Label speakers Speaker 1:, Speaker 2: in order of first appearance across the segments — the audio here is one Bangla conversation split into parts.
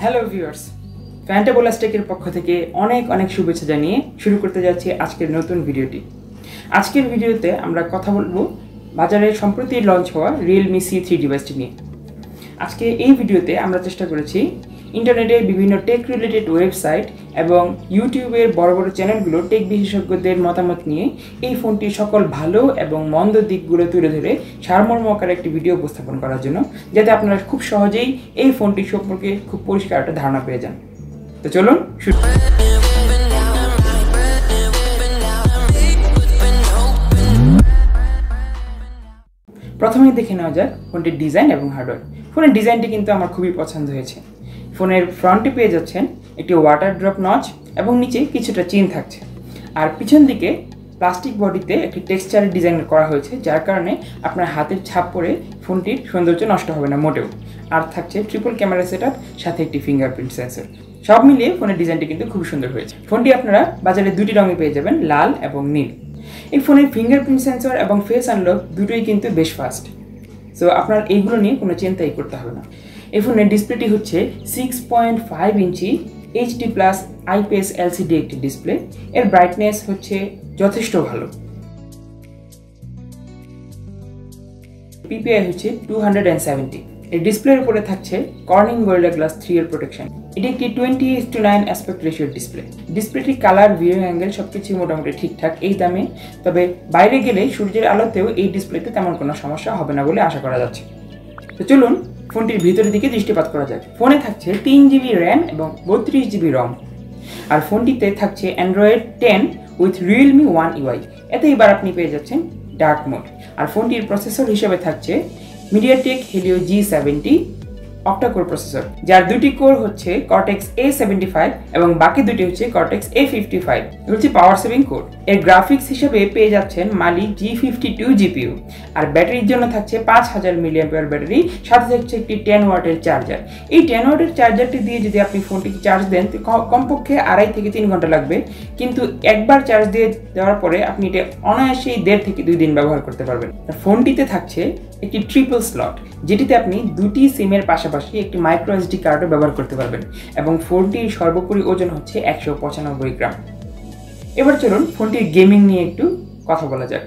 Speaker 1: হ্যালো ভিউয়ার্স, ফ্যান্টাবোলাস্টেকের পক্ষ থেকে অনেক অনেক শুভেচ্ছা জানিয়ে শুরু করতে যাচ্ছি আজকের নতুন ভিডিওটি। আজকের ভিডিওতে আমরা কথা বলবো বাজারে সম্প্রতি লঞ্চ হওয়া রিয়েলমি C3 ডিভাইসটি নিয়ে। আজকে এই ভিডিওতে আমরা চেষ্টা করেছি ইন্টারনেটে বিভিন্ন টেক রিলেটেড ওয়েবসাইট এবং ইউটিউবের বড় বড় চ্যানেলগুলো টেক বিশেষজ্ঞদের মতামত নিয়ে এই ফোনটির সকল ভালো এবং মন্দ দিকগুলো তুলে ধরে সারমর্ম আকারে একটি ভিডিও উপস্থাপন করার জন্য, যাতে আপনারা খুব সহজেই এই ফোনটি সম্পর্কে খুব পরিষ্কার একটা ধারণা পেয়ে যান। তো চলুন শুরু। প্রথমেই দেখে নেওয়া যাক ফোনটির ডিজাইন এবং হার্ডওয়্যার। ফোনের ডিজাইনটি কিন্তু আমার খুবই পছন্দ হয়েছে। ফোনের ফ্রন্টে পেয়ে যাচ্ছেন একটি ওয়াটার ড্রপ নচ এবং নিচে কিছুটা চেইন থাকছে, আর পিছন দিকে প্লাস্টিক বডিতে একটি টেক্সচারের ডিজাইন করা হয়েছে, যার কারণে আপনার হাতের ছাপ পরে ফোনটির সৌন্দর্য নষ্ট হবে না মোটেও। আর থাকছে ট্রিপল ক্যামেরা সেটআপ, সাথে একটি ফিঙ্গারপ্রিন্ট সেন্সর। সব মিলিয়ে ফোনের ডিজাইনটি কিন্তু খুব সুন্দর হয়েছে। ফোনটি আপনারা বাজারে দুটি রঙে পেয়ে যাবেন, লাল এবং নীল। এই ফোনের ফিঙ্গারপ্রিন্ট সেন্সর এবং ফেস আনলক দুটোই কিন্তু বেশ ফাস্ট, সো আপনার এইগুলো নিয়ে কোনো চিন্তাই করতে হবে না। এই ফোনের ডিসপ্লেটি হচ্ছে 6.5 ইঞ্চি HD+ IPS LCD একটি ডিসপ্লে। এর ব্রাইটনেস হচ্ছে যথেষ্ট ভালো। PPI হচ্ছে 270। এই ডিসপ্লের উপরে থাকছে কর্নিং গরিলা গ্লাস 3 এর প্রোটেকশন। এটি একটি 20:9 অ্যাসপেক্ট রেশিওর ডিসপ্লে। ডিসপ্লেটির কালার, ভিউইং অ্যাঙ্গেল সবকিছু মোটামুটি ঠিকঠাক এই দামে। তবে বাইরে গেলে সূর্যের আলোতেও এই ডিসপ্লেতে তেমন কোনো সমস্যা হবে না বলে আশা করা যাচ্ছে। তো চলুন ফোনটির ভিতরের দিকে দৃষ্টিপাত করা যায়। ফোনে থাকছে 3GB র্যাম এবং 32GB ROM। আর ফোনটিতে থাকছে Android 10 with Realme One UI। এতে এবার আপনি পেয়ে যাচ্ছেন ডার্ক মোড। আর ফোনটির প্রসেসর হিসেবে থাকছে MediaTek Helio G70 octa-core processor, যার দুটি কোর হচ্ছে Cortex A75 এবং বাকি দুটি হচ্ছে Cortex A55। এগুলো হচ্ছে পাওয়ার সেভিং কোর। এর গ্রাফিক্স হিসেবে পেয়ে যাচ্ছেন Mali G52 GPU। আর ব্যাটারির জন্য থাকছে 5000 mAh ব্যাটারি, সাথে থাকছে একটি 10 ওয়াটের চার্জার। এই 10 ওয়াটের চার্জারটি দিয়ে যদি আপনি ফোনটিকে চার্জ দেন, কমপক্ষে 2.5 থেকে 3 ঘন্টা লাগবে, কিন্তু একবার চার্জ দিয়ে দেওয়ার পরে আপনি এটা অনায়াসেই 1.5 থেকে 2 দিন ব্যবহার করতে পারবেন। ফোনটিতে থাকছে একটি ট্রিপল স্লট, যেটিতে আপনি দুটি সিমের পাশাপাশি একটি মাইক্রো SD কার্ডও ব্যবহার করতে পারবেন, এবং ফোনটির সর্বোপরি ওজন হচ্ছে 195 গ্রাম। এবার চলুন ফোনটির গেমিং নিয়ে একটু কথা বলা যাক।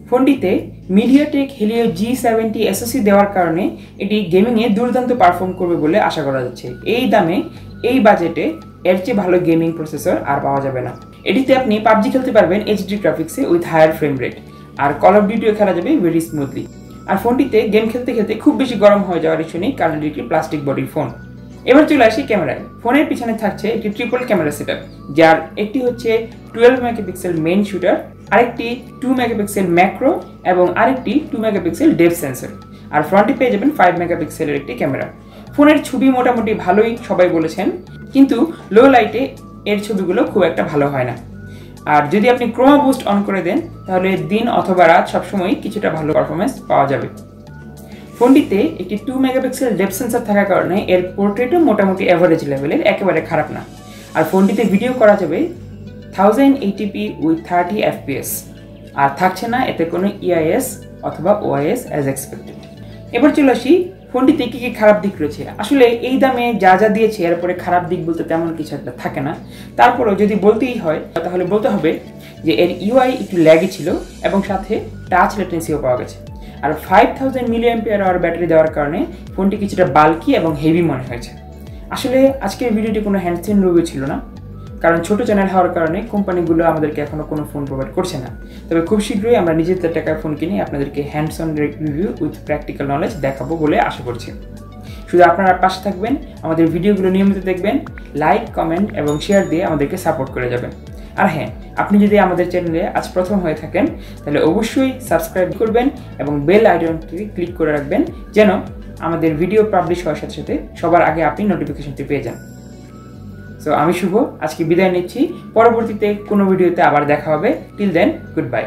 Speaker 1: ফোনটিতে MediaTek Helio G70 SoC দেওয়ার কারণে এটি গেমিংয়ে দুর্দান্ত পারফর্ম করবে বলে আশা করা যাচ্ছে। এই দামে, এই বাজেটে এর চেয়ে ভালো গেমিং প্রসেসর আর পাওয়া যাবে না। এটিতে আপনি PUBG খেলতে পারবেন HD গ্রাফিক্সে উইথ হায়ার ফ্রেম রেট, আর কল অফ ডিউটিও খেলা যাবে ভেরি স্মুথলি। আর ফোনটিতে গেম খেলতে খেলতে খুব বেশি গরম হয়ে যাওয়ার ইস্যু নেই, কারণ এটি একটি প্লাস্টিক বডির ফোন। এবার চলে আসি ক্যামেরায়। ফোনের পিছনে থাকছে একটি ট্রিপল ক্যামেরা সেটআপ, যার একটি হচ্ছে 12 মেগাপিক্সেল মেইন শুটার, আরেকটি 2 মেগাপিক্সেল ম্যাক্রো এবং আরেকটি 2 মেগাপিক্সেল ডেপথ সেন্সর। আর ফ্রন্টে পেয়ে যাবেন 5 মেগাপিক্সেলের একটি ক্যামেরা। ফোনের ছবি মোটামুটি ভালোই সবাই বলেছেন, কিন্তু লো লাইটে এর ছবিগুলো খুব একটা ভালো হয় না। আর যদি আপনি ক্রোমা বুস্ট অন করে দেন, তাহলে দিন অথবা রাত সবসময় কিছুটা ভালো পারফরমেন্স পাওয়া যাবে। ফোনটিতে একটি 2 মেগাপিক্সেল ডেপথ সেন্সর থাকার কারণে এর পোর্ট্রেটও মোটামুটি অ্যাভারেজ লেভেলের, একেবারে খারাপ না। আর ফোনটিতে ভিডিও করা যাবে 1080p উইথ 30 FPS। আর থাকছে না এতে কোনো EIS অথবা OIS অ্যাজ এক্সপেক্টেড। এবার চলে আসি ফোনটিতে কী কী খারাপ দিক রয়েছে। আসলে এই দামে যা যা দিয়েছে এরপরে খারাপ দিক বলতে তেমন কিছু একটা থাকে না। তারপরেও যদি বলতেই হয়, তাহলে বলতে হবে যে এর UI একটু ল্যাগি ছিল এবং সাথে টাচ লেটেন্সিও পাওয়া গেছে। আর 5000 mAh ব্যাটারি দেওয়ার কারণে ফোনটি কিছুটা বাল্কি এবং হেভি মনে হয়েছে। আসলে আজকের ভিডিওটি কোনো হ্যান্ডসেন রিভিউ ছিল না, কারণ ছোট চ্যানেল হওয়ার কারণে কোম্পানিগুলো আমাদেরকে এখনও কোনো ফোন প্রোভাইড করছে না। তবে খুব শীঘ্রই আমরা নিজেদের টাকায় ফোন কিনে আপনাদেরকে hands on review with practical knowledge দেখাবো বলে আশা করছি। শুধু আপনারা পাশে থাকবেন, আমাদের ভিডিওগুলো নিয়মিত দেখবেন, লাইক, কমেন্ট এবং শেয়ার দিয়ে আমাদেরকে সাপোর্ট করে যাবেন। আর হ্যাঁ, আপনি যদি আমাদের চ্যানেলে আজ প্রথম হয়ে থাকেন, তাহলে অবশ্যই সাবস্ক্রাইব করবেন এবং বেল আইকনটি ক্লিক করে রাখবেন, যেন আমাদের ভিডিও পাবলিশ হওয়ার সাথে সাথে সবার আগে আপনি নোটিফিকেশনটি পেয়ে যান। সো আমি শুভ আজকে বিদায় নিচ্ছি। পরবর্তীতে কোনো ভিডিওতে আবার দেখা হবে। Till then, good bye.